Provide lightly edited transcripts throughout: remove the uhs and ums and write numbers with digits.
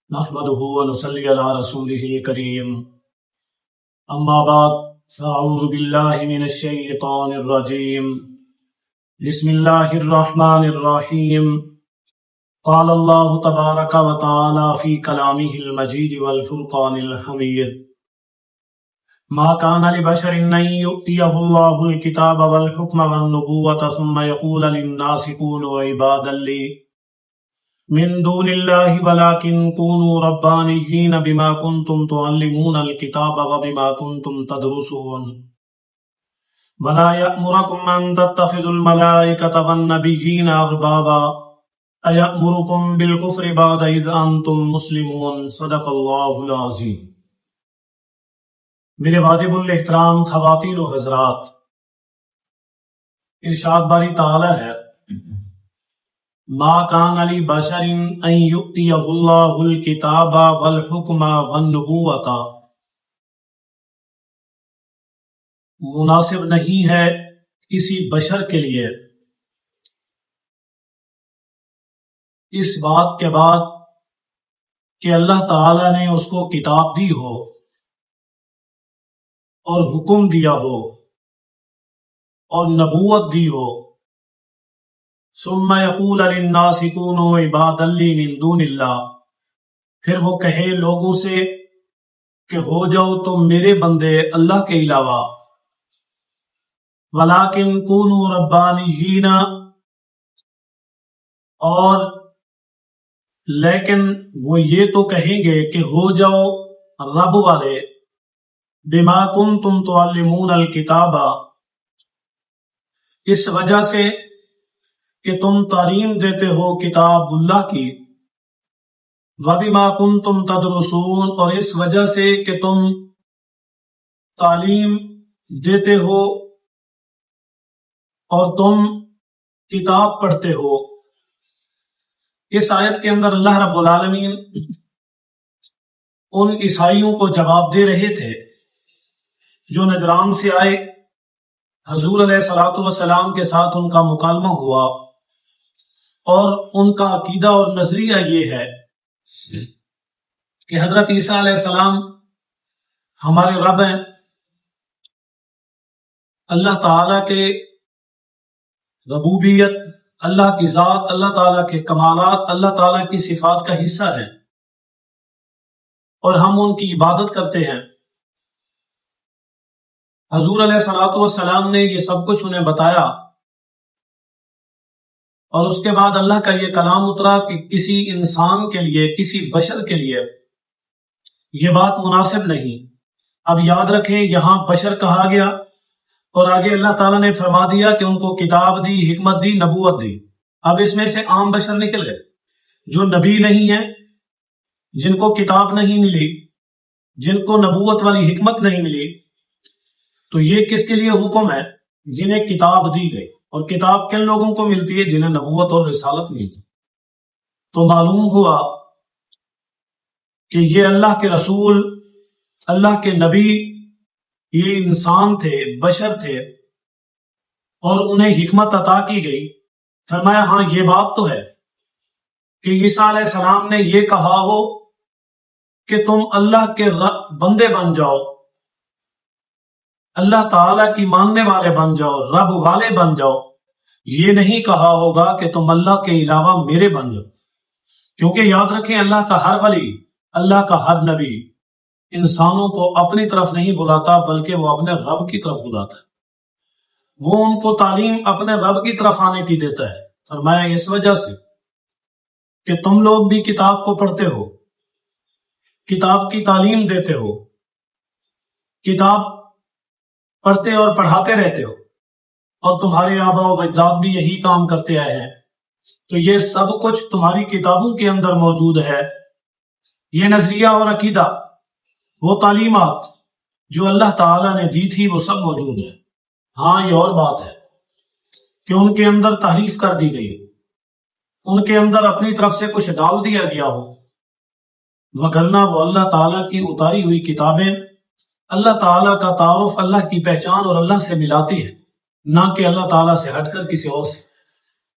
نحمده ونصلي على رسوله الكريم اما بعد فاعوذ بالله من الشيطان الرجيم بسم الله الرحمن الرحيم قال الله تبارك وتعالى في كلامه المجيد والفرقان الحميد ما كان لبشر ان يؤتيه الله الكتاب والحكم والنبوة ثم يقول للناس كونوا عبادا لي من دون الله ولكن كونوا ربانيين بما كنتم تعلمون الكتاب وبما كنتم تدرسون ولا يأمركم أن تتخذوا الملائكة والنبيين أربابا أيأمركم بالكفر بعد إذ أنتم مسلمون صدق الله العظيم۔ میرے واجب الاحترام خواتین و حضرات، ارشاد باری تعالی ہے ما کان لبشر ان یؤتیہ اللہ الکتاب والحکم والنبوۃ، مناسب نہیں ہے کسی بشر کے لیے اس بات کے بعد کہ اللہ تعالی نے اس کو کتاب دی ہو اور حکم دیا ہو اور نبوت دی ہو، ثم یقول للناس کونوا عبادا لی من دون اللہ، پھر وہ کہے لوگوں سے کہ ہو جاؤ تم میرے بندے اللہ کے علاوہ، ولیکن کونوا ربانیین، اور لیکن وہ یہ تو کہیں گے کہ ہو جاؤ رب والے، بما کنتم تعلمون الکتاب، اس وجہ سے کہ تم تعلیم دیتے ہو کتاب اللہ کی، وَبِمَا كُنْتُمْ تَدْرُسُونَ، اور اس وجہ سے کہ تم تعلیم دیتے ہو اور تم کتاب پڑھتے ہو۔ اس آیت کے اندر اللہ رب العالمین ان عیسائیوں کو جواب دے رہے تھے جو نجران سے آئے، حضور علیہ الصلوۃ والسلام کے ساتھ ان کا مکالمہ ہوا، اور ان کا عقیدہ اور نظریہ یہ ہے کہ حضرت عیسیٰ علیہ السلام ہمارے رب ہیں، اللہ تعالیٰ کے ربوبیت، اللہ کی ذات، اللہ تعالیٰ کے کمالات، اللہ تعالیٰ کی صفات کا حصہ ہے، اور ہم ان کی عبادت کرتے ہیں۔ حضور علیہ الصلوۃ والسلام نے یہ سب کچھ انہیں بتایا، اور اس کے بعد اللہ کا یہ کلام اترا کہ کسی انسان کے لیے، کسی بشر کے لیے یہ بات مناسب نہیں۔ اب یاد رکھیں یہاں بشر کہا گیا، اور آگے اللہ تعالیٰ نے فرما دیا کہ ان کو کتاب دی، حکمت دی، نبوت دی۔ اب اس میں سے عام بشر نکل گئے جو نبی نہیں ہیں، جن کو کتاب نہیں ملی، جن کو نبوت والی حکمت نہیں ملی، تو یہ کس کے لیے حکم ہے؟ جنہیں کتاب دی گئی، اور کتاب کن لوگوں کو ملتی ہے؟ جنہیں نبوت اور رسالت ملتی۔ تو معلوم ہوا کہ یہ اللہ کے رسول، اللہ کے نبی، یہ انسان تھے، بشر تھے، اور انہیں حکمت عطا کی گئی۔ فرمایا ہاں یہ بات تو ہے کہ عیسیٰ علیہ السلام نے یہ کہا ہو کہ تم اللہ کے بندے بن جاؤ، اللہ تعالیٰ کی ماننے والے بن جاؤ، رب والے بن جاؤ، یہ نہیں کہا ہوگا کہ تم اللہ کے علاوہ میرے بن جاؤ، کیونکہ یاد رکھیں اللہ کا ہر ولی، اللہ کا ہر نبی انسانوں کو اپنی طرف نہیں بلاتا، بلکہ وہ اپنے رب کی طرف بلاتا ہے، وہ ان کو تعلیم اپنے رب کی طرف آنے کی دیتا ہے۔ فرمایا اس وجہ سے کہ تم لوگ بھی کتاب کو پڑھتے ہو، کتاب کی تعلیم دیتے ہو، کتاب پڑھتے اور پڑھاتے رہتے ہو، اور تمہارے آباء و اجداد بھی یہی کام کرتے آئے ہیں، تو یہ سب کچھ تمہاری کتابوں کے اندر موجود ہے۔ یہ نظریہ اور عقیدہ، وہ تعلیمات جو اللہ تعالیٰ نے دی تھی، وہ سب موجود ہے۔ ہاں یہ اور بات ہے کہ ان کے اندر تحریف کر دی گئی، ان کے اندر اپنی طرف سے کچھ ڈال دیا گیا ہو، وگرنہ وہ اللہ تعالیٰ کی اتاری ہوئی کتابیں اللہ تعالیٰ کا تعارف، اللہ کی پہچان اور اللہ سے ملاتی ہے، نہ کہ اللہ تعالیٰ سے ہٹ کر کسی اور سے۔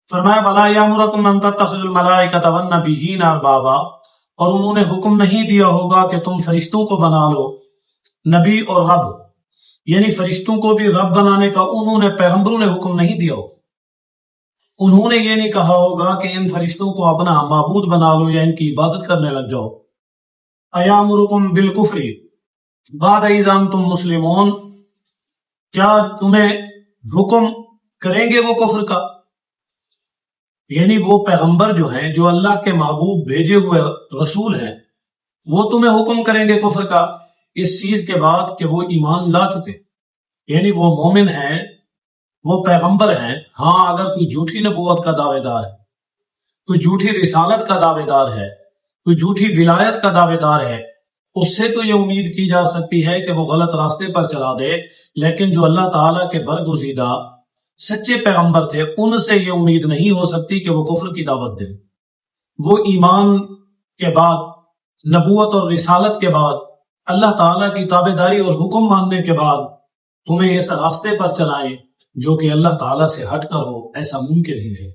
فرمایا وَلَا يَأْمُرَكُمْ أَن تَتَّخِذُوا الْمَلَائِكَةَ وَالنَّبِيِّينَ أَرْبَابًا، اور انہوں نے حکم نہیں دیا ہوگا کہ تم فرشتوں کو بنا لو نبی اور رب، یعنی فرشتوں کو بھی رب بنانے کا انہوں نے پیغمبروں نے حکم نہیں دیا ہو. انہوں نے یہ نہیں کہا ہوگا کہ ان فرشتوں کو اپنا معبود بنا لو یا ان کی عبادت کرنے لگ جاؤ. ایامرکم بالکفر بعد اذ انتم مسلمون، کیا تمہیں حکم کریں گے وہ کفر کا؟ یعنی وہ پیغمبر جو ہیں، جو اللہ کے محبوب بھیجے ہوئے رسول ہیں، وہ تمہیں حکم کریں گے کفر کا اس چیز کے بعد کہ وہ ایمان لا چکے، یعنی وہ مومن ہیں، وہ پیغمبر ہیں. ہاں اگر کوئی جھوٹی نبوت کا دعوے دار ہے، کوئی جھوٹی رسالت کا دعوے دار ہے، کوئی جھوٹی ولایت کا دعوے دار ہے، اس سے تو یہ امید کی جا سکتی ہے کہ وہ غلط راستے پر چلا دے. لیکن جو اللہ تعالیٰ کے برگزیدہ سچے پیغمبر تھے، ان سے یہ امید نہیں ہو سکتی کہ وہ کفر کی دعوت دیں. وہ ایمان کے بعد، نبوت اور رسالت کے بعد، اللہ تعالیٰ کی تابع داری اور حکم ماننے کے بعد تمہیں اس راستے پر چلائیں جو کہ اللہ تعالیٰ سے ہٹ کر ہو، ایسا ممکن ہی نہیں.